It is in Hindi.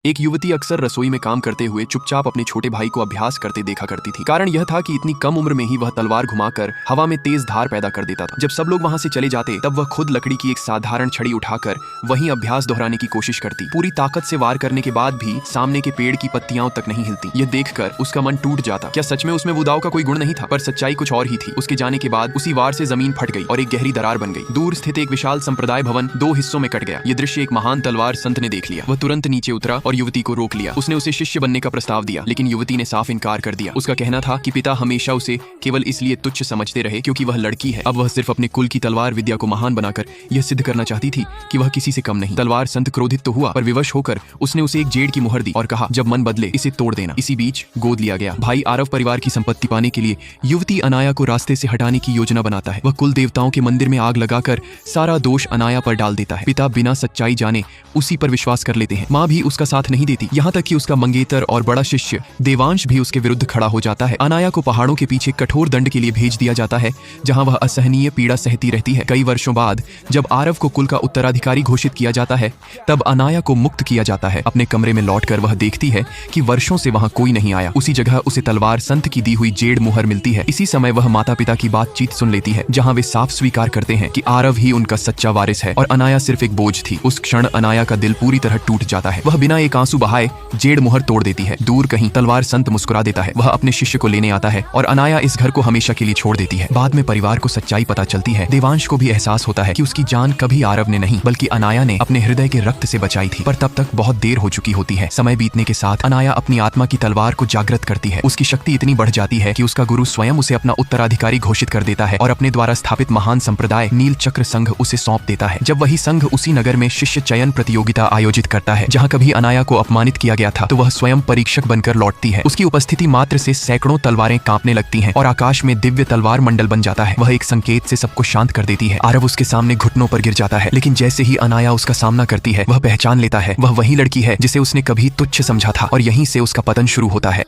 एक युवती अक्सर रसोई में काम करते हुए चुपचाप अपने छोटे भाई को अभ्यास करते देखा करती थी। कारण यह था कि इतनी कम उम्र में ही वह तलवार घुमाकर हवा में तेज धार पैदा कर देता था। जब सब लोग वहां से चले जाते तब वह खुद लकड़ी की एक साधारण छड़ी उठाकर वहीं अभ्यास दोहराने की कोशिश करती। पूरी ताकत से वार करने के बाद भी सामने के पेड़ की पत्तियां तक नहीं हिलती। यह देखकर उसका मन टूट जाता। क्या सच में उसमें वुदाव का कोई गुण नहीं था? पर सच्चाई कुछ और ही थी। उसके जाने के बाद उसी वार से जमीन फट गई और एक गहरी दरार बन गई। दूर स्थित एक विशाल संप्रदाय भवन दो हिस्सों में कट गया। यह दृश्य एक महान तलवार संत ने देख लिया। वह तुरंत नीचे उतरा और युवती को रोक लिया। उसने उसे शिष्य बनने का प्रस्ताव दिया, लेकिन युवती ने साफ इनकार कर दिया। उसका कहना था कि पिता हमेशा उसे केवल इसलिए तुच्छ समझते रहे क्योंकि वह लड़की है। अब वह सिर्फ अपने कुल की तलवार विद्या को महान बनाकर यह सिद्ध करना चाहती थी कि वह किसी से कम नहीं। तलवार संत क्रोधित तो हुआ, पर विवश होकर उसने उसे एक जेड़ की मुहर दी और कहा, जब मन बदले इसे तोड़ देना। इसी बीच गोद लिया गया। भाई आरव परिवार की संपत्ति पाने के लिए युवती अनाया को रास्ते से हटाने की योजना बनाता है। वह कुल देवताओं के मंदिर में आग लगाकर सारा दोष अनाया पर डाल देता है। पिता बिना सच्चाई जाने उसी पर विश्वास कर लेते हैं। माँ भी उसका साथ नहीं देती, यहाँ तक कि उसका मंगेतर और बड़ा शिष्य देवांश भी उसके विरुद्ध खड़ा हो जाता है। अनाया को पहाड़ों के पीछे कठोर दंड के लिए भेज दिया जाता है, जहां वह असहनीय पीड़ा सहती रहती है। कई वर्षों बाद जब आरव को कुल का उत्तराधिकारी घोषित किया जाता है, तब अनाया को मुक्त किया जाता है। अपने कमरे में लौटकर वह देखती है कि वर्षों से वहां कोई नहीं आया। उसी जगह उसे तलवार संत की दी हुई जेड़ मुहर मिलती है। इसी समय वह माता पिता की बातचीत सुन लेती है, जहां वे साफ स्वीकार करते हैं कि आरव ही उनका सच्चा वारिस है और अनाया सिर्फ एक बोझ थी। उस क्षण अनाया का दिल पूरी तरह टूट जाता है। वह बिना एक आंसू बहाए जेड़ मुहर तोड़ देती है। दूर कहीं तलवार संत मुस्कुरा देता है। वह अपने शिष्य को लेने आता है और अनाया इस घर को हमेशा के लिए छोड़ देती है। बाद में परिवार को सच्चाई पता चलती है। देवांश को भी एहसास होता है कि उसकी जान कभी आरव ने नहीं बल्कि अनाया ने अपने हृदय के रक्त से बचाई थी। पर तब तक बहुत देर हो चुकी होती है। समय बीतने के साथ अनाया अपनी आत्मा की तलवार को जागृत करती है। उसकी शक्ति इतनी बढ़ जाती है कि उसका गुरु स्वयं उसे अपना उत्तराधिकारी घोषित कर देता है और अपने द्वारा स्थापित महान संप्रदाय नील चक्र संघ उसे सौंप देता है। जब वही संघ उसी नगर में शिष्य चयन प्रतियोगिता आयोजित करता है जहाँ कभी अनाया को अपमानित किया गया था, तो वह स्वयं परीक्षक बनकर लौटती है। उसकी उपस्थिति मात्र से सैकड़ों तलवारें कांपने लगती हैं और आकाश में दिव्य तलवार मंडल बन जाता है। वह एक संकेत से सबको शांत कर देती है। आरव उसके सामने घुटनों पर गिर जाता है, लेकिन जैसे ही अनाया उसका सामना करती है, वह पहचान लेता है वह वही लड़की है जिसे उसने कभी तुच्छ समझा था और यहीं से उसका पतन शुरू होता है।